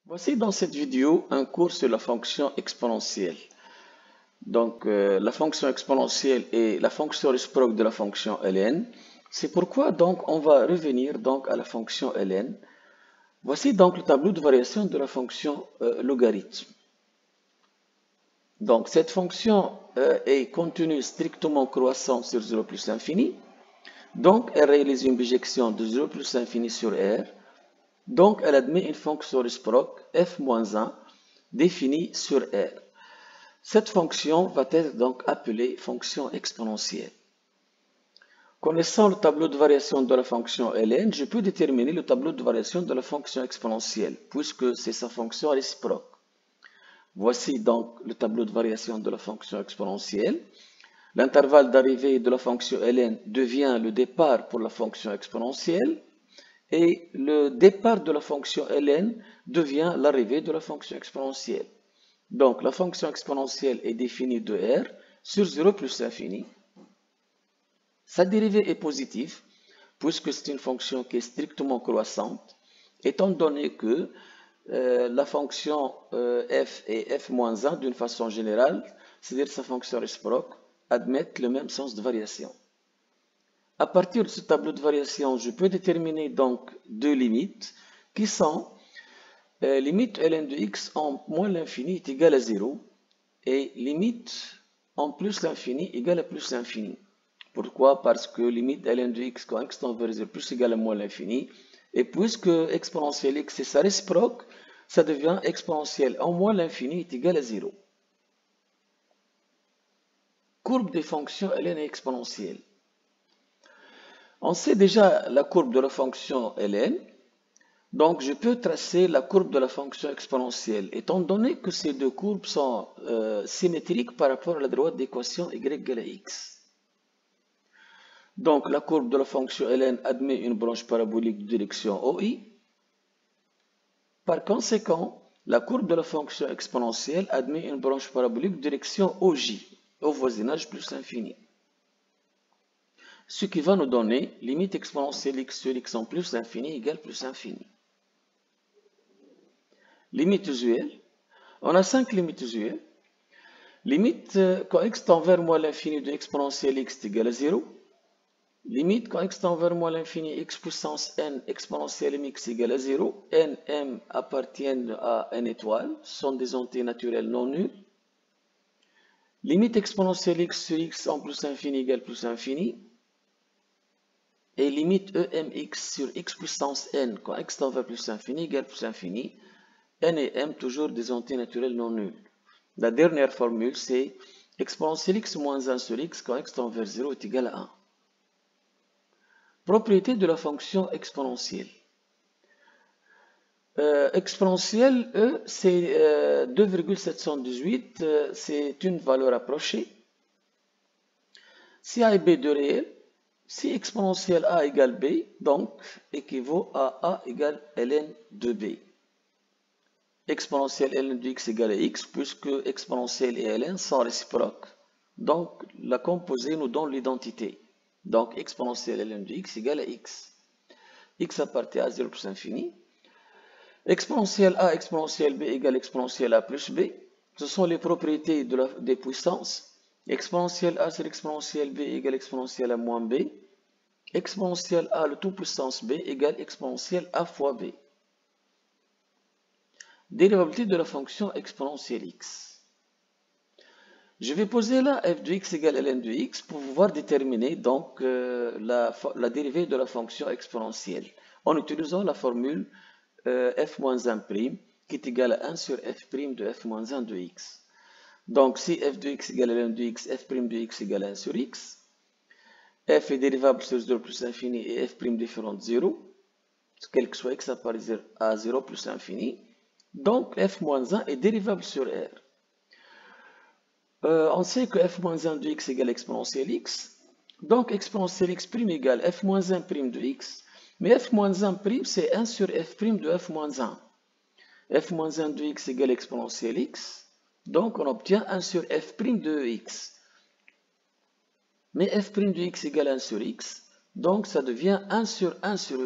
Voici dans cette vidéo un cours sur la fonction exponentielle. La fonction exponentielle est la fonction réciproque de la fonction ln. C'est pourquoi donc on va revenir donc à la fonction ln. Voici donc le tableau de variation de la fonction logarithme. Donc cette fonction est contenue strictement croissante sur 0 plus l'infini. Donc elle réalise une bijection de 0 plus l'infini sur R. Donc, elle admet une fonction réciproque f-1 définie sur R. Cette fonction va être donc appelée fonction exponentielle. Connaissant le tableau de variation de la fonction ln, je peux déterminer le tableau de variation de la fonction exponentielle, puisque c'est sa fonction réciproque. Voici donc le tableau de variation de la fonction exponentielle. L'intervalle d'arrivée de la fonction ln devient le départ pour la fonction exponentielle. Et le départ de la fonction ln devient l'arrivée de la fonction exponentielle. Donc, la fonction exponentielle est définie de R sur 0 plus l'infini. Sa dérivée est positive, puisque c'est une fonction qui est strictement croissante, étant donné que la fonction f et f-1 d'une façon générale, c'est-à-dire sa fonction réciproque, admettent le même sens de variation. À partir de ce tableau de variation, je peux déterminer donc deux limites qui sont limite ln de x en moins l'infini est égal à 0 et limite en plus l'infini égale à plus l'infini. Pourquoi? Parce que limite ln de x quand x tend vers 0 plus égal à moins l'infini, et puisque exponentielle x est sa réciproque, ça devient exponentielle en moins l'infini est égal à 0. Courbe des fonctions ln et exponentielle. On sait déjà la courbe de la fonction ln, donc je peux tracer la courbe de la fonction exponentielle, étant donné que ces deux courbes sont symétriques par rapport à la droite d'équation y égale à x. Donc la courbe de la fonction ln admet une branche parabolique de direction OI. Par conséquent, la courbe de la fonction exponentielle admet une branche parabolique de direction OJ, au voisinage plus infini. Ce qui va nous donner limite exponentielle x sur x en plus l'infini égale plus infini. Limite usuelle. On a 5 limites usuelles. Limite quand x tend vers moins l'infini de exponentielle x est égal à 0. Limite quand x tend vers moins l'infini x puissance n exponentielle mx égale à 0. N, m appartiennent à n étoile, sont des entités naturelles non nulles. Limite exponentielle x sur x en plus infini égale plus infini. Et limite emx sur x puissance n quand x tend vers plus infini égale plus infini. N et m toujours des entités naturelles non nulles. La dernière formule c'est exponentielle x moins 1 sur x quand x tend vers 0 est égal à 1. Propriété de la fonction exponentielle. Exponentielle, E, c'est 2,718, c'est une valeur approchée. Si A est B de réel, si exponentielle A égale B, donc équivaut à A égale ln de B. Exponentielle ln de x égale à x, puisque exponentielle et ln sont réciproques. Donc la composée nous donne l'identité. Donc exponentielle ln de x égale à x. X appartient à 0 plus infini. Exponentielle A, exponentielle B égale exponentielle A plus B. Ce sont les propriétés des puissances. Exponentielle A sur exponentielle B égale exponentielle A moins B. Exponentielle A, le tout puissance B égale exponentielle A fois B. Dérivabilité de la fonction exponentielle x. Je vais poser là f de x égale ln de x pour pouvoir déterminer donc la dérivée de la fonction exponentielle en utilisant la formule f-1' qui est égal à 1 sur f' de f-1 de x. Donc si f de x égale ln de x, f' de x égale 1 sur x. F est dérivable sur 0 plus l'infini et f' différent de 0. Quel que soit x apparaît à 0 plus l'infini. Donc f-1 est dérivable sur R. On sait que f-1 de x égale exponentielle x. Donc exponentielle x' égale f-1' de x. Mais f-1' c'est 1 sur f' de f-1. f-1 de x égale exponentielle x. Donc on obtient 1 sur f' de x. Mais f' de x égale 1 sur x. Donc ça devient 1 sur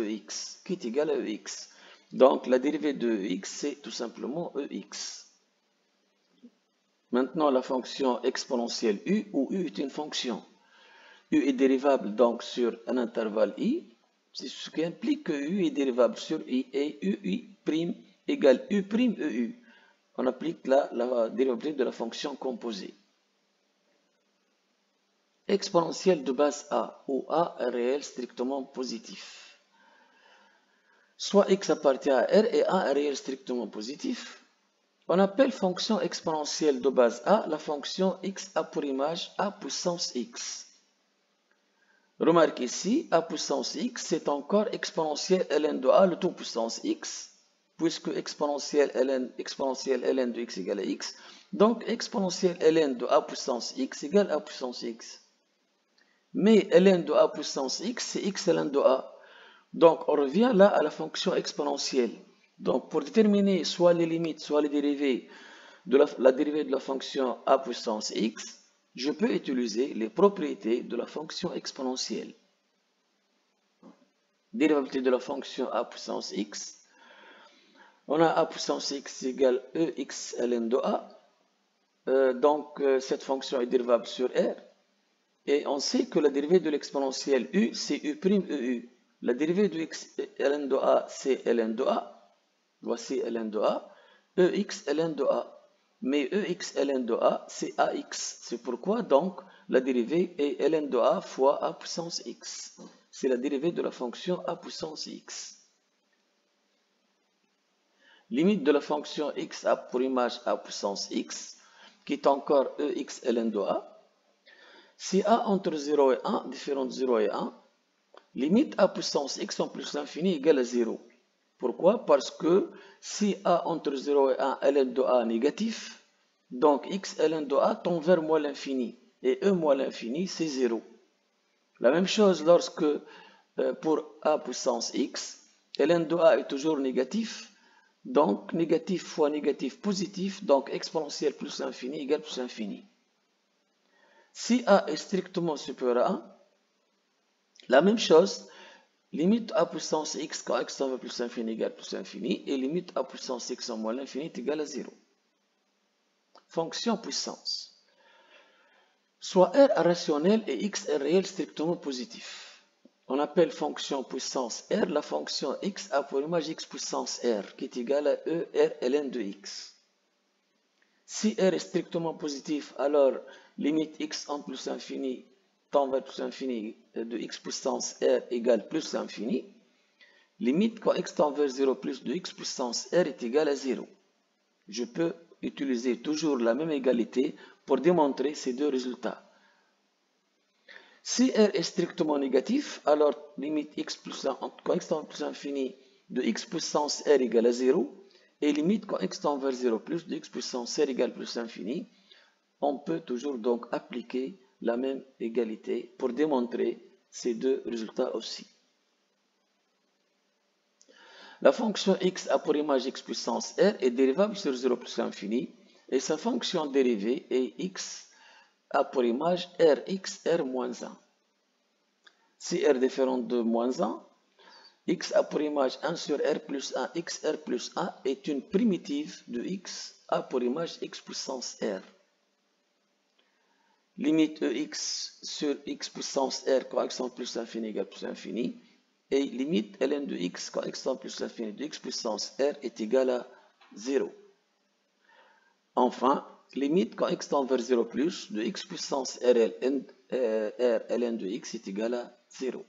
ex qui est égal à ex. Donc, la dérivée de x, c'est tout simplement ex. Maintenant, la fonction exponentielle u, où u est une fonction. U est dérivable donc sur un intervalle i, c'est ce qui implique que u est dérivable sur i et ui' égale u' eu. On applique la dérivée de la fonction composée. Exponentielle de base a, où a est réel strictement positif. Soit x appartient à R et a est réel strictement positif. On appelle fonction exponentielle de base a la fonction x a pour image a puissance x. Remarque ici, a puissance x, c'est encore exponentielle ln de a, le tout puissance x, puisque exponentielle ln de x égale à x. Donc, exponentielle ln de a puissance x égale a puissance x. Mais ln de a puissance x, c'est x ln de a. Donc, on revient là à la fonction exponentielle. Donc, pour déterminer soit les limites, soit les dérivées de la dérivée de la fonction a puissance x, je peux utiliser les propriétés de la fonction exponentielle. Dérivabilité de la fonction a puissance x. On a a puissance x égale ex ln de a. Donc, cette fonction est dérivable sur R. Et on sait que la dérivée de l'exponentielle u, c'est u'eu. La dérivée de x ln de a, c'est ln de a. Voici ln de a. Ex ln de a. Mais ex ln de a, c'est ax. C'est pourquoi, donc, la dérivée est ln de a fois a puissance x. C'est la dérivée de la fonction a puissance x. Limite de la fonction x a pour image a puissance x, qui est encore ex ln de a. Si a entre 0 et 1, différent de 0 et 1, limite a puissance x en plus l'infini égale à 0. Pourquoi? Parce que si a entre 0 et 1 ln de a négatif, donc x ln de a tend vers moins l'infini. Et e moins l'infini, c'est 0. La même chose lorsque pour a puissance x, ln de a est toujours négatif. Donc négatif fois négatif positif, donc exponentielle plus l'infini égale plus l'infini. Si a est strictement supérieur à 1, la même chose, limite a puissance x quand x tend vers plus l'infini égale plus l'infini, et limite a puissance x en moins l'infini est égale à 0. Fonction puissance. Soit R est rationnel et x est réel strictement positif. On appelle fonction puissance R la fonction x a pour image x puissance R, qui est égale à e r ln de x. Si R est strictement positif, alors limite x en plus infini tend vers plus l'infini de x puissance R égale plus l'infini. Limite quand x tend vers 0 plus de x puissance R est égal à 0. Je peux utiliser toujours la même égalité pour démontrer ces deux résultats. Si R est strictement négatif, alors limite x plus 1, quand x tend vers plus l'infini de x puissance R égale à 0, et limite quand x tend vers 0 plus de x puissance R égale plus l'infini, on peut toujours donc appliquer la même égalité pour démontrer ces deux résultats aussi. La fonction x a pour image x puissance R est dérivable sur 0 plus l'infini, et sa fonction dérivée est x a pour image Rx R moins 1. Si R différent de moins 1, x a pour image 1 sur R plus 1, x R plus 1 est une primitive de x a pour image x puissance R. Limite ex sur x puissance R quand x tend plus l'infini égale plus l'infini, et limite ln de x quand x tend plus l'infini de x puissance R est égal à 0. Enfin, limite quand x tend vers 0 plus de x puissance R ln de x est égal à 0.